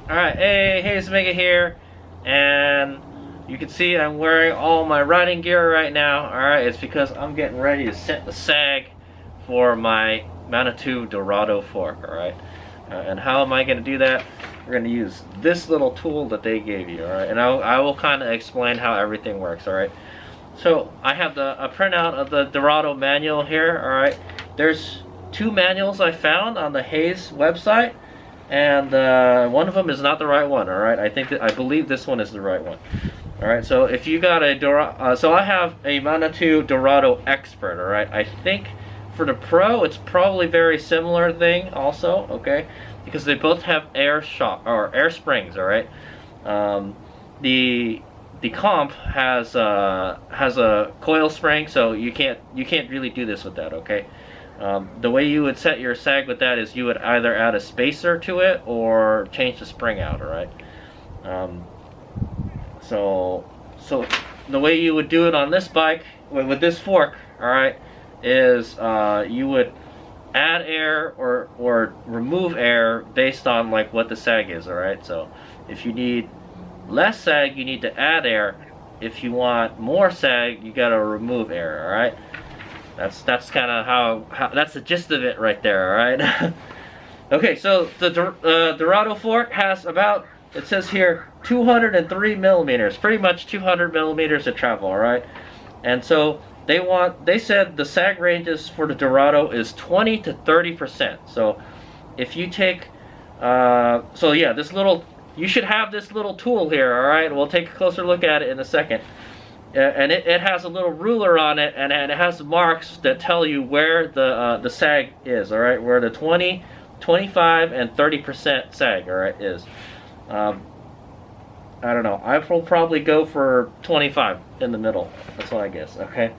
Alright, hey, it's Mega here, and you can see I'm wearing all my riding gear right now. Alright, it's because I'm getting ready to set the sag for my Manitou Dorado fork, alright? And how am I going to do that? We're going to use this little tool that they gave you, alright? And I will kind of explain how everything works, alright? So, I have a printout of the Dorado manual here, alright? There's 2 manuals I found on the Hayes website. And one of them is not the right one. All right, I believe this one is the right one. All right, so if you got a so I have a Manitou Dorado Expert. All right, I think for the Pro, it's probably very similar thing also. Okay, because they both have air springs. All right, the comp has a coil spring, so you can't really do this with that. Okay. The way you would set your sag with that is you would either add a spacer to it or change the spring out, alright? So the way you would do it on this bike, with this fork, alright, is you would add air or remove air based on like what the sag is, alright? So if you need less sag, you need to add air. If you want more sag, you gotta remove air, alright? That's kind of how that's the gist of it right there, alright? Okay, so the Dorado fork has about, it says here, 203 millimeters, pretty much 200 millimeters of travel, alright? And so they said the sag ranges for the Dorado is 20 to 30%. So if you take, so yeah, you should have this little tool here, alright? We'll take a closer look at it in a second. And it has a little ruler on it, and it has marks that tell you where the sag is, all right? Where the 20, 25, and 30% sag, all right, is. I don't know. I will probably go for 25 in the middle. That's what I guess. Okay.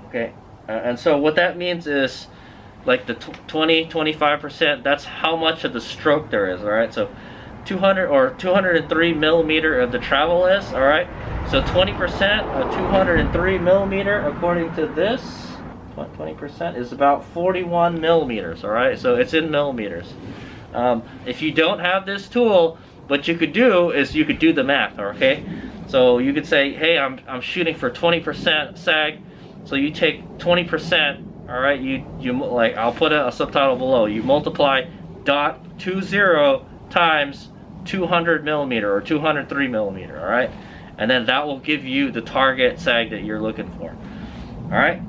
Okay. And so what that means is, like the 20, 25%. That's how much of the stroke there is, all right? So 200 or 203 millimeter of the travel is, all right? So 20% of 203 millimeter, according to this, 20% is about 41 millimeters, all right? So it's in millimeters. If you don't have this tool, what you could do is you could do the math, okay? So you could say, hey, I'm shooting for 20% sag, so you take 20%, all right? You like, I'll put a subtitle below. You multiply .20 times 200 millimeter or 203 millimeter, all right? And then that will give you the target sag that you're looking for, all right?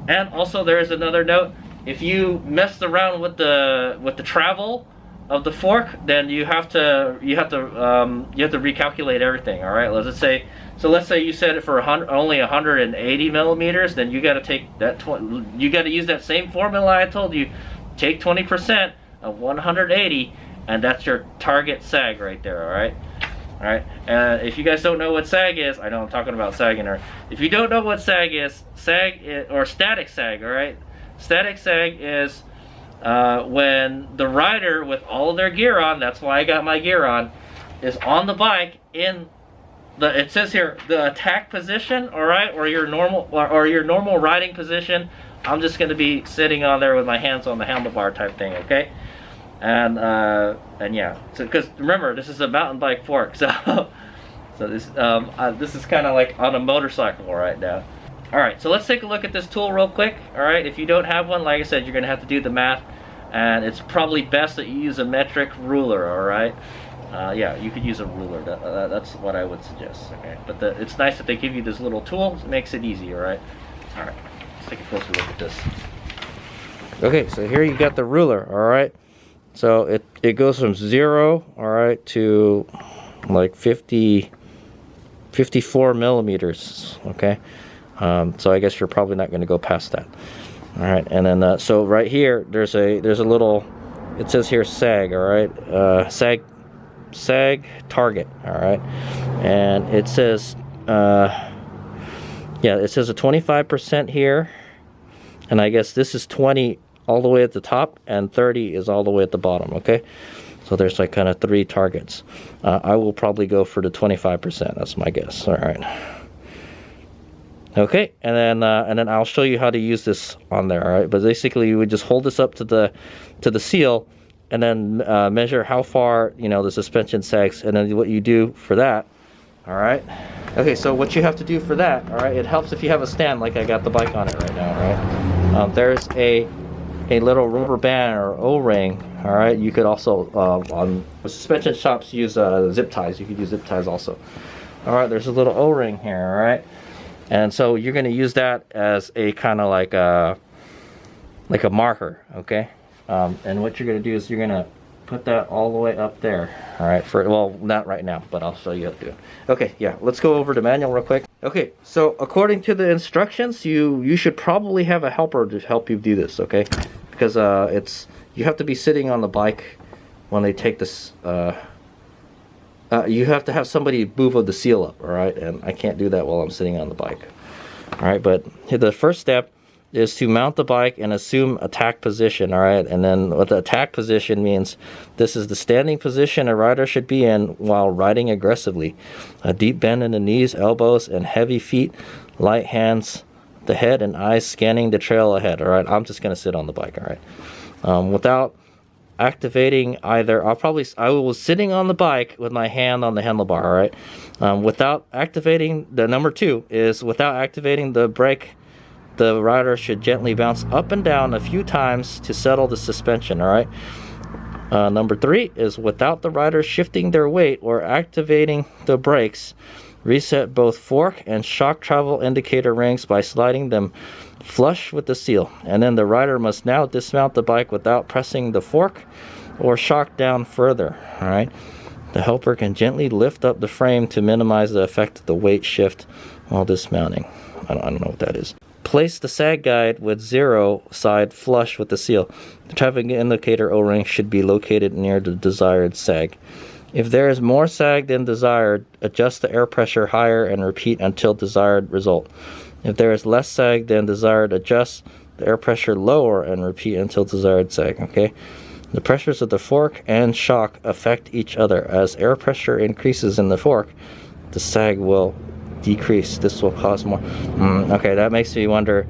And also there is another note. If you messed around with the travel of the fork, then you have to recalculate everything, all right? Let's say you set it for only 180 millimeters, then you got to take that you got to use that same formula I told you. Take 20% of 180, and that's your target sag right there, all right? All right, and if you guys don't know what sag is, I know I'm talking about sagging her. If you don't know what sag is, or static sag, all right? Static sag is when the rider with all of their gear on, that's why I got my gear on, is on the bike in it says here, the attack position, all right, or your normal riding position. I'm just going to be sitting on there with my hands on the handlebar type thing, okay? And yeah, so because remember, this is a mountain bike fork, so this is kind of like on a motorcycle right now. All right, so let's take a look at this tool real quick. All right, if you don't have one, like I said, you're going to have to do the math, and it's probably best that you use a metric ruler. All right, yeah, you could use a ruler. That's what I would suggest. Okay, but it's nice that they give you this little tool. It makes it easy. All right. All right. Take a closer look at this. Okay, so here you got the ruler, all right? So it goes from 0, all right, to like 54 millimeters, okay? So I guess you're probably not going to go past that. All right, and then so right here there's a little, it says here sag, all right? Sag target, all right? And it says yeah, it says a 25% here, and I guess this is 20 all the way at the top, and 30 is all the way at the bottom, okay? So there's like kind of 3 targets. I will probably go for the 25%, that's my guess. All right. Okay, and then I'll show you how to use this on there, all right? But basically you would just hold this up to the seal, and then measure how far, you know, the suspension sags, and then what you do for that, all right? Okay, so what you have to do for that, all right, it helps if you have a stand like I got the bike on it right now, all right? There's a little rubber band or O-ring, all right? You could also, on suspension shops use zip ties. You could use zip ties also. All right, there's a little O-ring here, all right? And so you're gonna use that as a kind of like a marker, okay? And what you're gonna do is you're gonna put that all the way up there, all right? Well, not right now, but I'll show you how to do it. Okay, yeah, let's go over the manual real quick. Okay, so according to the instructions, you should probably have a helper to help you do this, okay? Because you have to be sitting on the bike when they take this. You have to have somebody move the seal up, all right? And I can't do that while I'm sitting on the bike, all right? But the first step is to mount the bike and assume attack position, all right? And then what the attack position means, this is the standing position a rider should be in while riding aggressively. A deep bend in the knees, elbows, and heavy feet, light hands, the head and eyes scanning the trail ahead, all right? I'm just gonna sit on the bike, all right? Without activating either, I was sitting on the bike with my hand on the handlebar, all right? Without activating, the number 2 is without activating the brake, the rider should gently bounce up and down a few times to settle the suspension, all right? Number 3 is without the rider shifting their weight or activating the brakes, reset both fork and shock travel indicator rings by sliding them flush with the seal. And then the rider must now dismount the bike without pressing the fork or shock down further, all right? The helper can gently lift up the frame to minimize the effect of the weight shift while dismounting. I don't know what that is. Place the sag guide with 0 side flush with the seal. The traffic indicator O-ring should be located near the desired sag. If there is more sag than desired, adjust the air pressure higher and repeat until desired result. If there is less sag than desired, adjust the air pressure lower and repeat until desired sag, okay? The pressures of the fork and shock affect each other. As air pressure increases in the fork, the sag will decrease. This will cause more. Okay, that makes me wonder,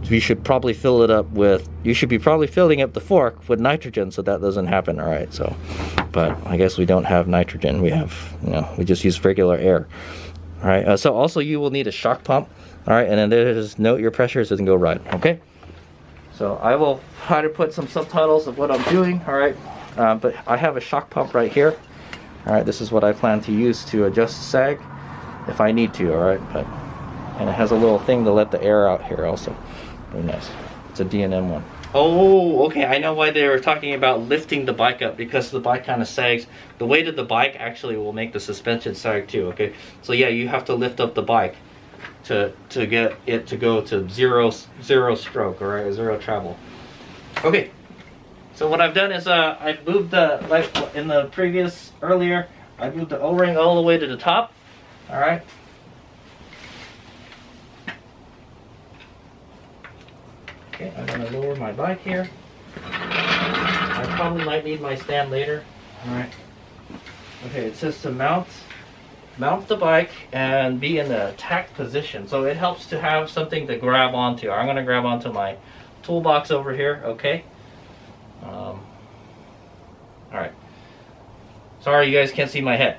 you should probably fill it up with, you should be probably filling up the fork with nitrogen so that doesn't happen, all right? So, but I guess we don't have nitrogen. We have, you know, we just use regular air, all right? So also you will need a shock pump, all right? And then just note your pressures and go ride, okay? So I will try to put some subtitles of what I'm doing, all right? But I have a shock pump right here, all right? This is what I plan to use to adjust the sag if I need to, all right? But, and it has a little thing to let the air out here also. Very nice. It's a D&M one. Oh, okay. I know why they were talking about lifting the bike up, because the bike kind of sags. The weight of the bike actually will make the suspension sag too, okay? So yeah, you have to lift up the bike to get it to go to zero stroke, all right? 0 travel. Okay. So what I've done is I've moved the, like in the previous, earlier, I moved the O-ring all the way to the top, all right? Okay, I'm going to lower my bike here. I probably might need my stand later. Alright. Okay, it says to mount the bike and be in the attack position. So it helps to have something to grab onto. I'm going to grab onto my toolbox over here, okay? Alright. Sorry you guys can't see my head.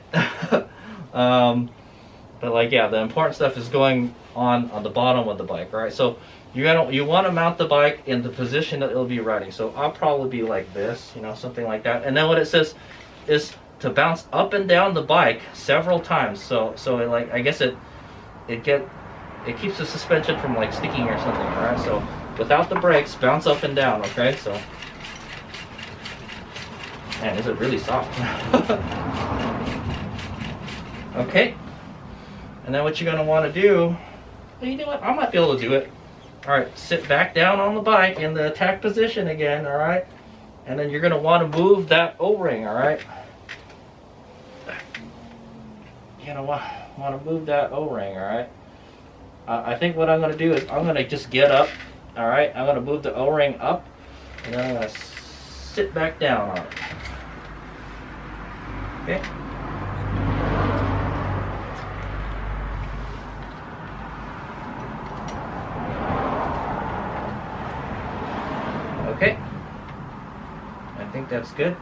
But like, yeah, the important stuff is going on the bottom of the bike, alright? So you want to mount the bike in the position that it'll be riding. So I'll probably be like this, you know, something like that. And then what it says is to bounce up and down the bike several times. So it, like, I guess it keeps the suspension from like sticking or something. All right. So without the brakes, bounce up and down, okay? So, man, is it really soft? Okay, and then what you're gonna want to do, well, you know what, I might be able to do it. All right, sit back down on the bike in the attack position again, all right? And then you're gonna want to move that O-ring, all right? You're gonna want to move that O-ring, all right? I think what I'm gonna do is I'm gonna just get up, all right? I'm gonna move the O-ring up, and then I'm gonna sit back down on it. Okay. Okay, I think that's good.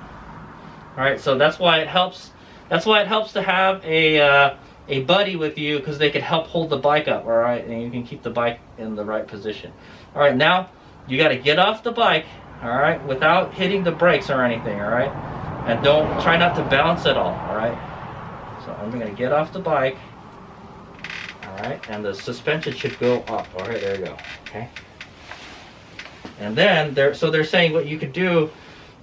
All right, so that's why it helps. That's why it helps to have a buddy with you, because they can help hold the bike up. All right, and you can keep the bike in the right position. All right, now you got to get off the bike. All right, without hitting the brakes or anything. All right, and try not to bounce at all. All right. So I'm gonna get off the bike. All right, and the suspension should go up. All right, there you go. Okay. And then they're saying what you could do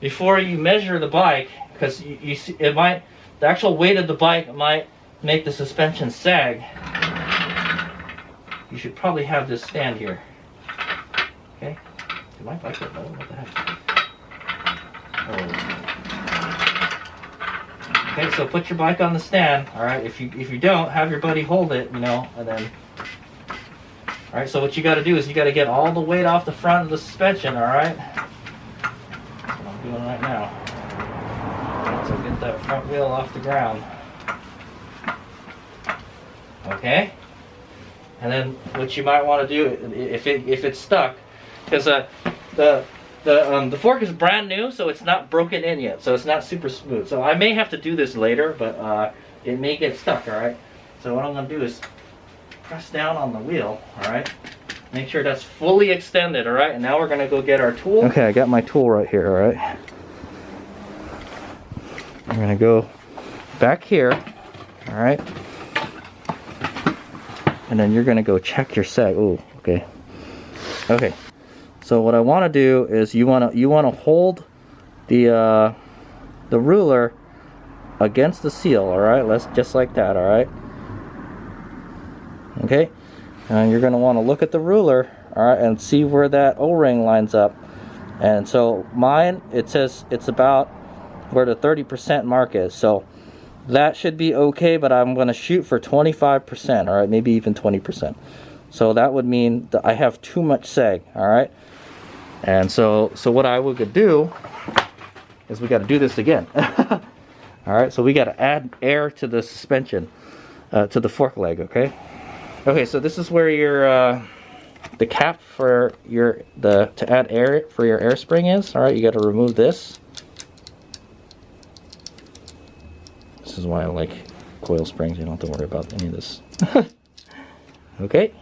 before you measure the bike, because you see the actual weight of the bike might make the suspension sag. You should probably have this stand here. Okay. Did my bike get low? What the heck? Oh. Okay, so put your bike on the stand. All right. If you don't, have your buddy hold it. You know, and then. All right, so what you got to do is you got to get all the weight off the front of the suspension, all right? That's what I'm doing right now. So get that front wheel off the ground. Okay? And then what you might want to do, if it's stuck, because the fork is brand new, so it's not broken in yet, so it's not super smooth. So I may have to do this later, but it may get stuck, all right? So what I'm going to do is press down on the wheel, all right? Make sure that's fully extended, all right? And now we're gonna go get our tool. Okay, I got my tool right here, all right? I'm gonna go back here, all right? And then you're gonna go check your sag. Oh, okay. Okay. So what I wanna do is you wanna hold the ruler against the seal, all right? Just like that, all right? Okay, and you're going to want to look at the ruler, all right, and see where that O-ring lines up. And so mine, it says it's about where the 30% mark is, so that should be okay, but I'm going to shoot for 25%, all right, maybe even 20%. So that would mean that I have too much sag, all right? And so what I would do is we got to do this again. All right, so we got to add air to the suspension, to the fork leg, okay? Okay, so this is where your the cap for to add air for your air spring is. All right, you got to remove this. This is why I like coil springs. You don't have to worry about any of this. Okay.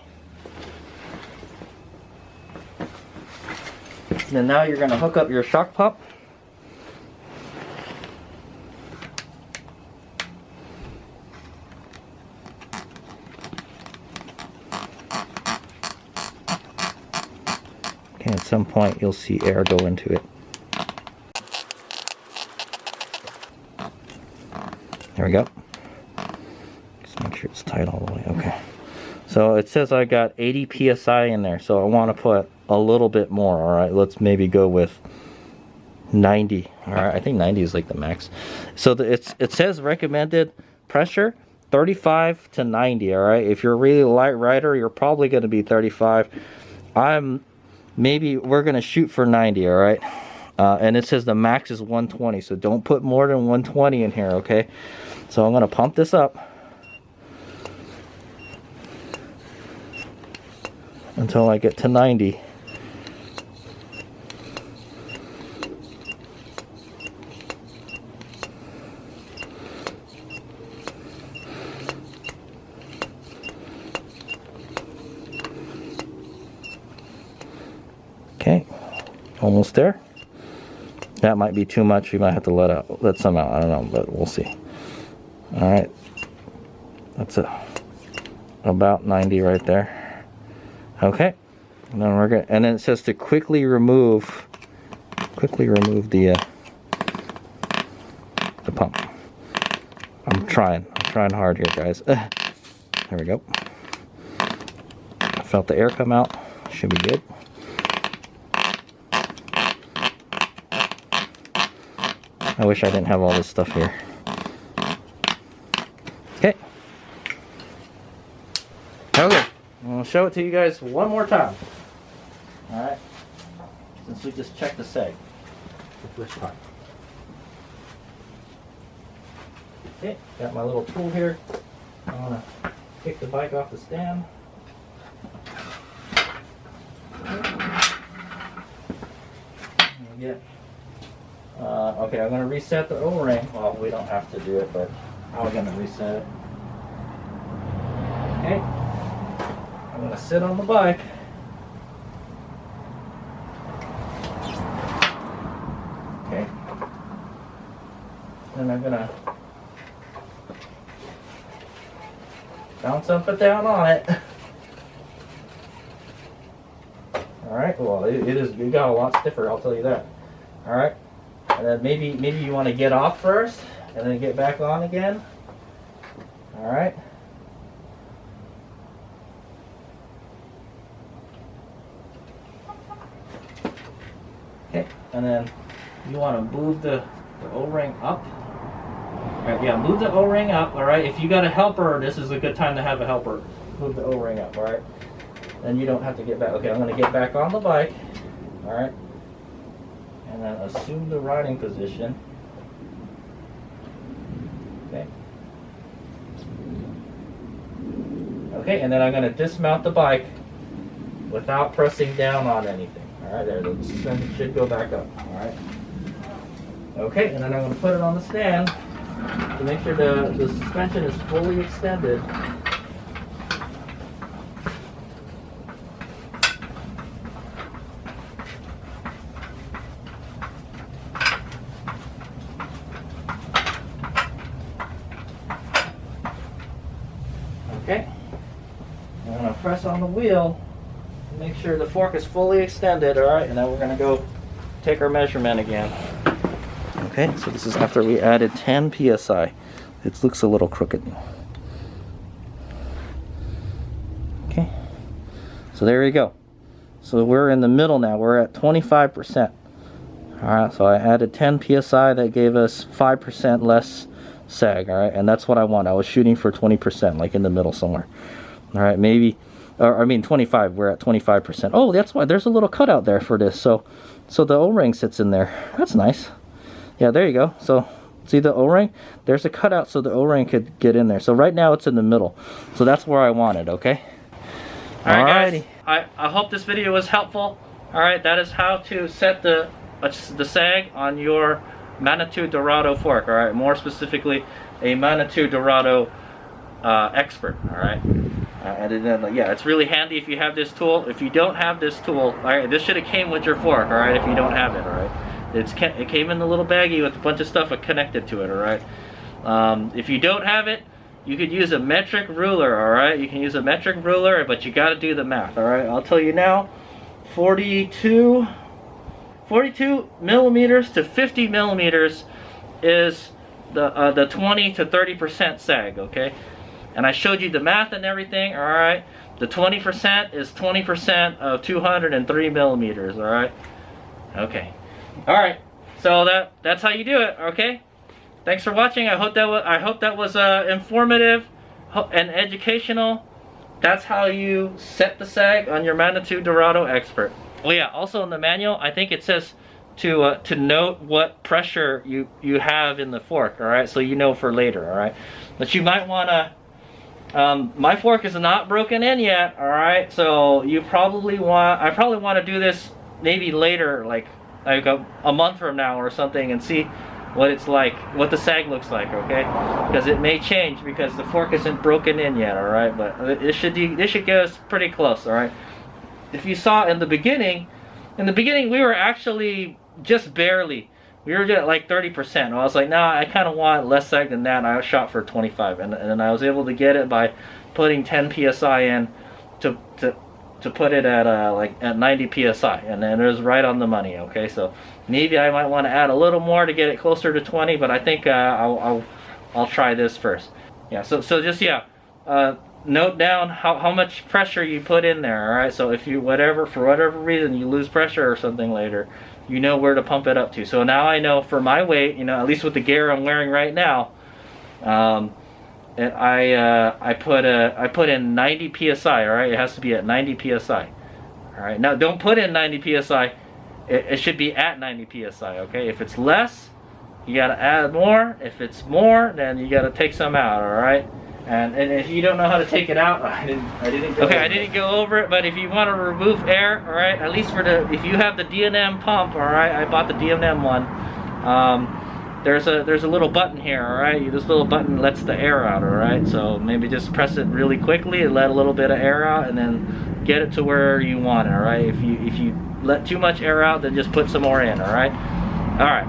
Then now you're going to hook up your shock pump. At some point you'll see air go into it. There we go. Just make sure it's tight all the way. Okay. So it says I got 80 psi in there, so I want to put a little bit more. All right, let's maybe go with 90. All right, I think 90 is like the max. So it says recommended pressure 35 to 90. All right, if you're a really light rider, you're probably going to be 35. Maybe we're gonna shoot for 90, all right? And it says the max is 120, so don't put more than 120 in here, okay? So I'm gonna pump this up until I get to 90. Okay, almost there. That might be too much. We might have to let some out. I don't know, but we'll see. All right, that's about 90 right there. Okay, And then and then it says to quickly remove the pump. I'm trying hard here, guys. There we go. I felt the air come out. Should be good. I wish I didn't have all this stuff here. Okay. Okay. I'll show it to you guys one more time. Alright. Since we just checked the seg. The first time. Okay, got my little tool here. I want to pick the bike off the stand. Okay, I'm going to reset the O-ring. Well, we don't have to do it, but I'm going to reset it. Okay, I'm going to sit on the bike. Okay, then I'm going to bounce up and down on it. Alright, well, it got a lot stiffer, I'll tell you that. Alright, and then maybe you want to get off first and then get back on again. Alright. Okay, and then you want to move the O-ring up. Alright, yeah, move the O-ring up, alright? If you got a helper, this is a good time to have a helper. Move the O-ring up, alright? Then you don't have to get back. Okay, I'm going to get back on the bike, alright? And then assume the riding position. Okay. Okay, and then I'm going to dismount the bike without pressing down on anything. Alright, there, the suspension should go back up, alright? Okay, and then I'm going to put it on the stand to make sure the suspension is fully extended. Okay, I'm going to press on the wheel to make sure the fork is fully extended, alright, and then we're going to go take our measurement again. Okay, so this is after we added 10 psi. It looks a little crooked. Okay, so there we go. So we're in the middle now. We're at 25%. Alright, so I added 10 psi. That gave us 5% less sag. Alright, and that's what I want. I was shooting for 20%, like in the middle somewhere. Alright, maybe, or I mean 25. We're at 25%. Oh, that's why there's a little cutout there for this. So the O-ring sits in there. That's nice. Yeah, there you go. So see the O-ring? There's a cutout so the O-ring could get in there. So right now it's in the middle. So that's where I want it, okay? Alright guys, I hope this video was helpful. Alright, that is how to set the sag on your Manitou Dorado fork. Alright, more specifically a Manitou Dorado Expert. Alright. And then, yeah, it's really handy if you have this tool. If you don't have this tool, alright, this should have came with your fork, alright, if you don't have it, alright. It came in the little baggie with a bunch of stuff connected to it, alright? If you don't have it, you could use a metric ruler, alright? You can use a metric ruler, but you got to do the math, alright? I'll tell you now, 42 millimeters to 50 millimeters is the 20 to 30% sag, okay? And I showed you the math and everything, alright? The 20% is 20% of 203 millimeters, alright? Okay. Alright, so that's how you do it, okay? Thanks for watching. I hope that was informative and educational. That's how you set the sag on your Manitou Dorado Expert. Oh yeah, also in the manual, I think it says to note what pressure you have in the fork, alright? So you know for later, alright? But you might want to, my fork is not broken in yet, alright? So I probably want to do this maybe later, like a month from now or something, and see what it's like, what the sag looks like, okay? Because it may change because the fork isn't broken in yet, alright? But it should get us pretty close, alright? If you saw in the beginning we were actually just barely, we were just at like 30%. I was like, nah, I kind of want less sag than that, and I shot for 25, and then I was able to get it by putting 10 psi in to to put it at like at 90 psi, and then it was right on the money. Okay, so maybe I might want to add a little more to get it closer to 20, but I think I'll try this first. Yeah, so just note down how much pressure you put in there. All right, so if you for whatever reason you lose pressure or something later, you know where to pump it up to. So now I know for my weight, at least with the gear I'm wearing right now, and I put in 90 psi. All right, it has to be at 90 psi. All right, now don't put in 90 psi. It should be at 90 psi. Okay, if it's less, you gotta add more. If it's more, then you gotta take some out. All right, and if you don't know how to take it out, I didn't go over it. But if you want to remove air, all right, at least if you have the D&M pump, all right, I bought the D&M one. There's a little button here, all right. This little button lets the air out, all right. So maybe just press it really quickly and let a little bit of air out, and then get it to where you want it, all right. If you let too much air out, then just put some more in, all right. All right.